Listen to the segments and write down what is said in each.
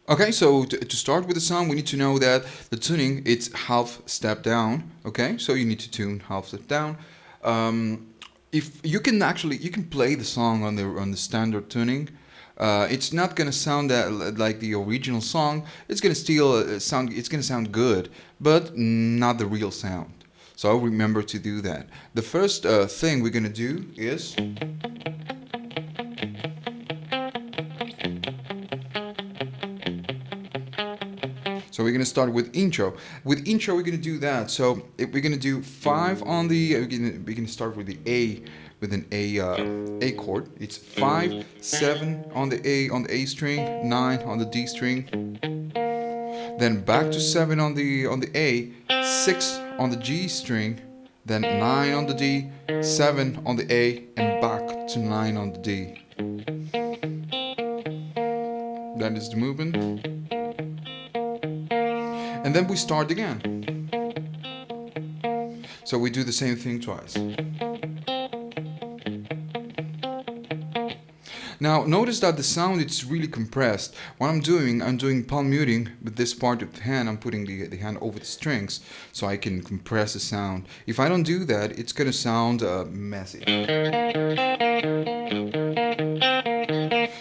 Okay, so to start with the song, we need to know that the tuning it's half step down. Okay, so you need to tune half step down. Um, if you can actually you can play the song on the standard tuning. It's not gonna sound like the original song. It's gonna still sound. It's gonna sound good, but not the real sound. So remember to do that. The first thing we're gonna do is so we're gonna start with intro. With intro, we're gonna do that. So if we're gonna do five on the. We're gonna start with the A, with an A chord. It's 5, 7 on the A string, 9 on the D string, then back to 7 on the A, 6 on the G string, then 9 on the D, 7 on the A, and back to 9 on the D. That is the movement. And then we start again. So we do the same thing twice. Now notice that the sound is really compressed. What I'm doing palm muting with this part of the hand. I'm putting the hand over the strings so I can compress the sound. If I don't do that, it's gonna sound messy.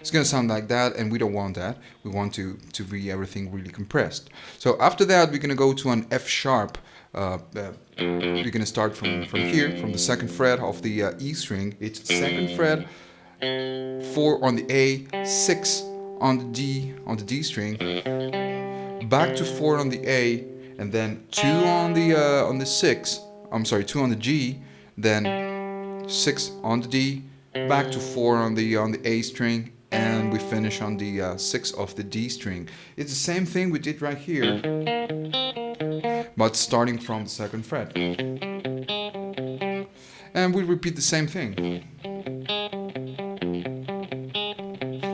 It's gonna sound like that, and we don't want that. We want to be everything really compressed. So after that, we're gonna go to an F sharp. We're gonna start from here, from the second fret of the E string. It's second fret, 4 on the A, 6 on the D string, back to 4 on the A, and then 2 on the 6. I'm sorry, 2 on the G, then 6 on the D, back to 4 on the A string, and we finish on the 6 of the D string. It's the same thing we did right here, but starting from the second fret. And we repeat the same thing.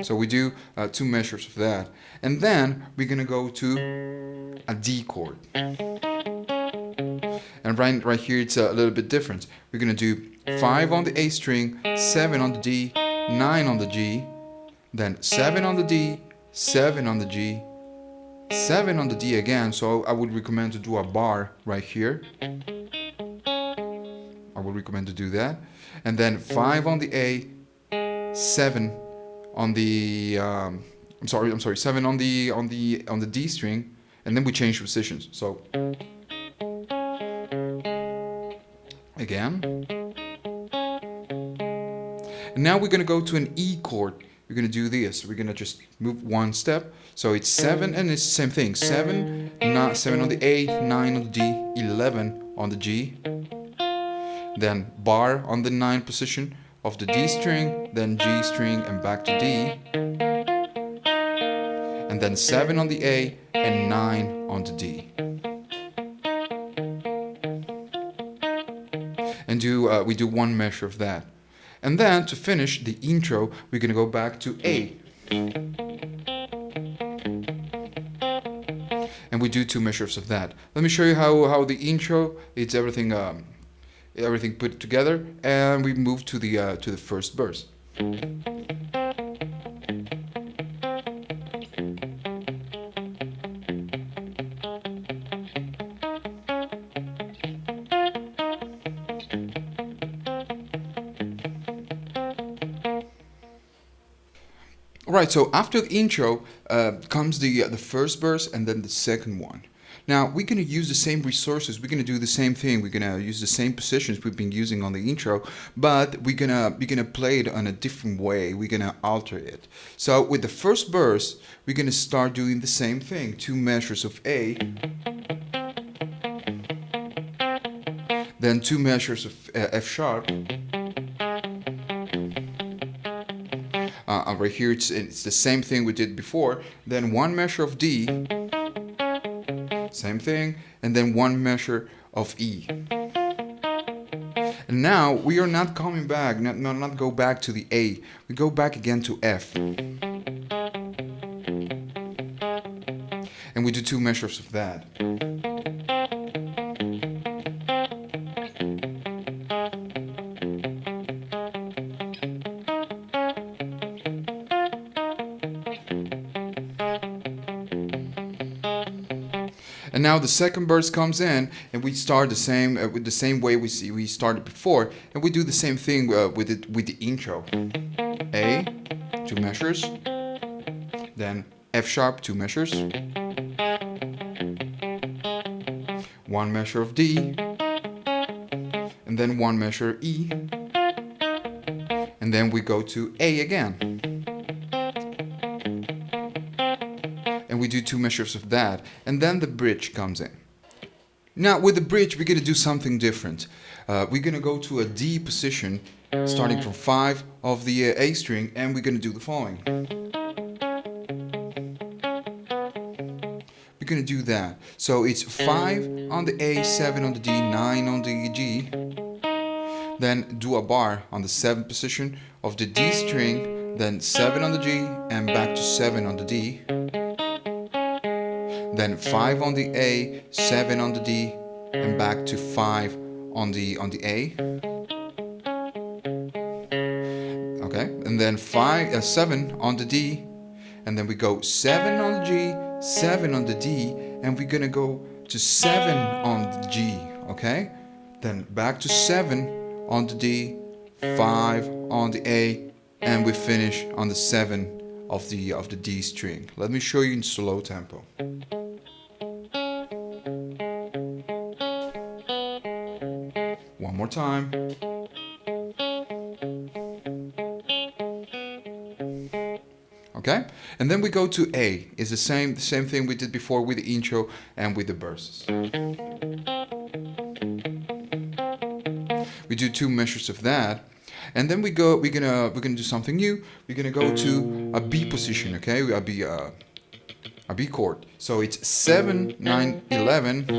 So we do 2 measures of that. And then we're gonna go to a D chord. And right here it's a little bit different. We're gonna do 5 on the A string, 7 on the D, 9 on the G, then 7 on the D, 7 on the G, 7 on the D again. So I would recommend to do a bar right here. I would recommend to do that. And then 5 on the A, 7 on the I'm sorry, 7 on the D string, and then we change positions. So again, and now we're gonna go to an E chord. We're gonna do this. We're gonna just move one step. So it's 7, and it's the same thing. 7, 7 on the A, 9 on the D, 11 on the G, then bar on the 9 position of the D string, then G string, and back to D, and then 7 on the A and 9 on the D. And we do one measure of that. And then to finish the intro, we're gonna go back to A. And we do 2 measures of that. Let me show you how the intro, it's everything put together, and we move to the first verse. Right, so after the intro comes the first verse and then the second one. Now we're gonna use the same resources. We're gonna do the same thing. We're gonna use the same positions we've been using on the intro, but we're gonna play it on a different way. We're gonna alter it. So with the first verse, we're gonna start doing the same thing. 2 measures of A, then 2 measures of F sharp. Right here, it's the same thing we did before. Then 1 measure of D, same thing, and then 1 measure of E. And now we are not coming back, not go back to the A. We go back again to F. And we do 2 measures of that. And now the second verse comes in, and we start the same with the same way we started before, and we do the same thing with the intro. A, 2 measures, then F sharp, 2 measures, 1 measure of D, and then 1 measure E, and then we go to A again. And we do 2 measures of that, and then the bridge comes in. Now with the bridge we're going to do something different. We're going to go to a D position starting from 5 of the A string, and we're going to do the following. We're going to do that. So it's 5 on the A, 7 on the D, 9 on the G. Then do a bar on the 7th position of the D string, then 7 on the G and back to 7 on the D. Then 5 on the A, 7 on the D, and back to 5 on the A. Okay, and then 7 on the D, and then we go 7 on the G, 7 on the D, and we're gonna go to 7 on the G. Okay, then back to 7 on the D, 5 on the A, and we finish on the 7 of the D string. Let me show you in slow tempo. One more time. Okay, and then we go to A. It's the same thing we did before with the intro and with the verses. We do 2 measures of that, and then we're gonna do something new. We're gonna go to a B position. Okay, a B chord. So it's 7, 9, 11,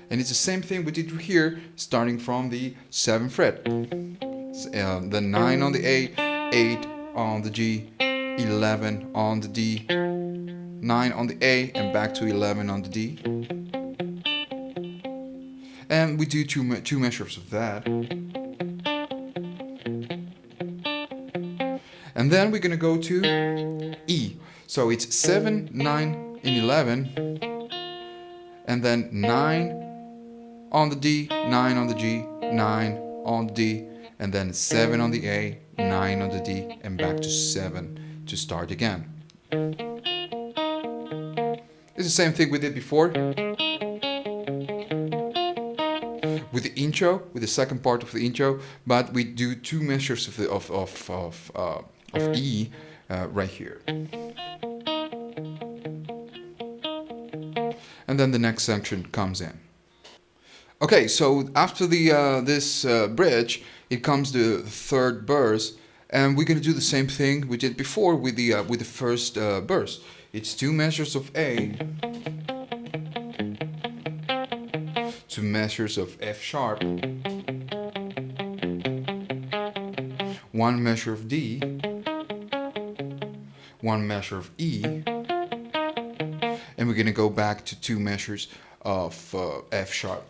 and it's the same thing we did here, starting from the 7th fret. The 9 on the A, 8 on the G, 11 on the D, 9 on the A, and back to 11 on the D. And we do two measures of that. And then we're gonna go to E. So it's 7, 9, and 11, and then 9 on the D, 9 on the G, 9 on the D, and then 7 on the A, 9 on the D, and back to 7 to start again. It's the same thing we did before with the intro, with the second part of the intro, but we do 2 measures of E right here. And then the next section comes in. Okay, so after this bridge, it comes the third verse, and we're gonna do the same thing we did before with the first verse. It's 2 measures of A, 2 measures of F sharp, 1 measure of D, 1 measure of E, and we're gonna go back to 2 measures of F sharp.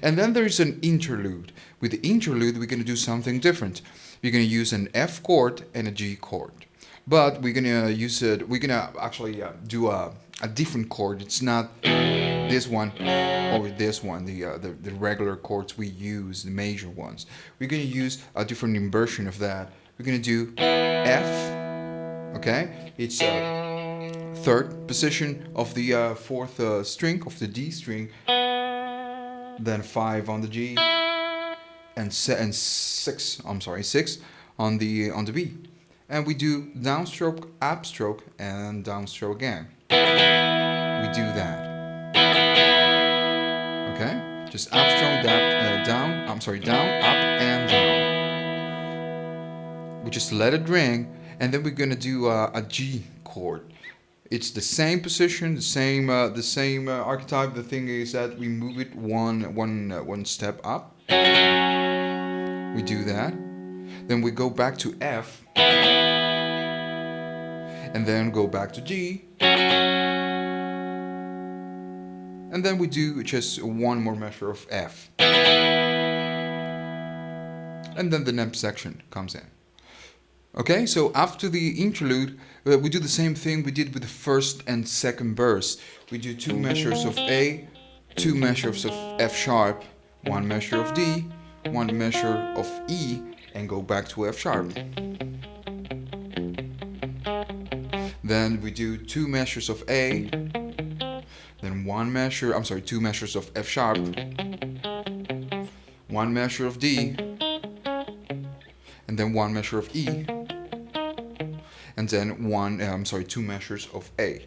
And then there's an interlude. With the interlude, we're gonna do something different. We're gonna use an F chord and a G chord, but we're gonna use it. We're gonna actually do a different chord. It's not this one or this one, the regular chords we use, the major ones. We're gonna use a different inversion of that. We're gonna do F. Okay, it's third position of the 4th string of the D string, then 5 on the G, and 6 on the B, and we do downstroke, upstroke, and downstroke again. We do that. Okay, just upstroke, down, up and down. We just let it ring, and then we're gonna do a G chord. It's the same position, the same archetype. The thing is that we move it one step up. We do that. Then we go back to F, and then go back to G, and then we do just 1 more measure of F, and then the next section comes in. Okay, so after the interlude, we do the same thing we did with the first and second verse. We do 2 measures of A, 2 measures of F sharp, 1 measure of D, 1 measure of E, and go back to F sharp. Then we do 2 measures of A, then 2 measures of F sharp, 1 measure of D, and then 1 measure of E, and then 2 measures of A.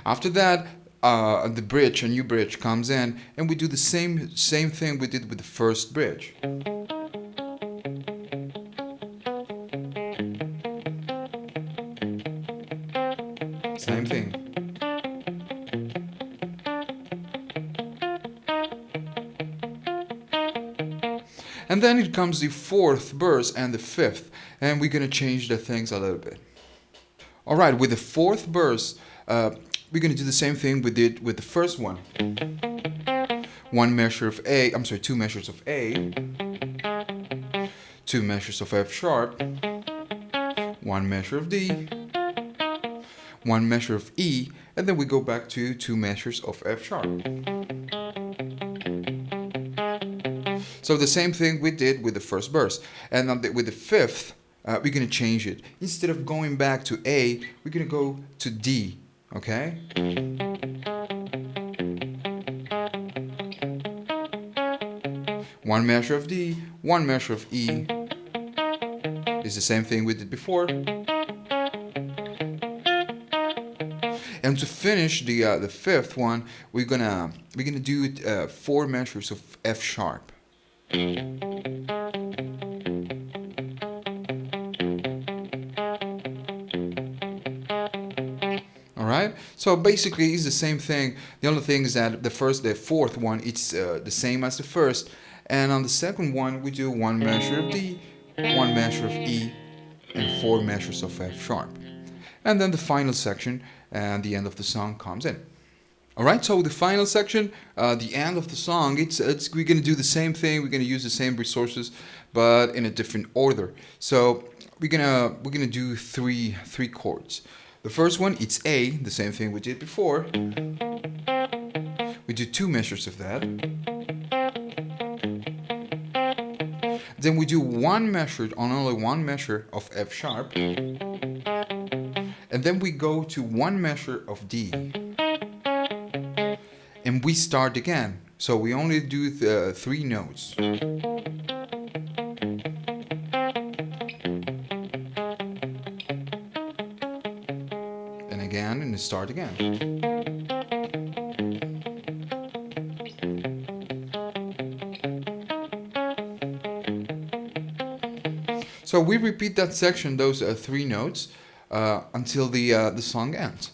After that, the bridge, a new bridge comes in, and we do the same thing we did with the first bridge. Same thing. And then it comes the fourth verse and the fifth, and we're gonna change the things a little bit. All right, with the fourth verse, we're gonna do the same thing we did with the first one. 2 measures of A, 2 measures of F sharp, 1 measure of D, 1 measure of E, and then we go back to 2 measures of F sharp. So the same thing we did with the first verse. And with the fifth, we're going to change it. Instead of going back to A, we're going to go to D, okay? One measure of D, 1 measure of E. It's the same thing we did before. And to finish the fifth one, we're gonna do it 4 measures of F sharp. All right. So basically, it's the same thing. The only thing is that the fourth one, it's the same as the first, and on the second one, we do 1 measure of D, 1 measure of E, and 4 measures of F sharp. And then the final section and the end of the song comes in. All right, so the final section, the end of the song, we're gonna do the same thing. We're gonna use the same resources, but in a different order. So we're gonna do three chords. The first one, it's A, the same thing we did before. We do 2 measures of that. Then we do only one measure of F sharp. And then we go to 1 measure of D. And we start again. So we only do the 3 notes. And again, and start again. So we repeat that section, those 3 notes, until the song ends.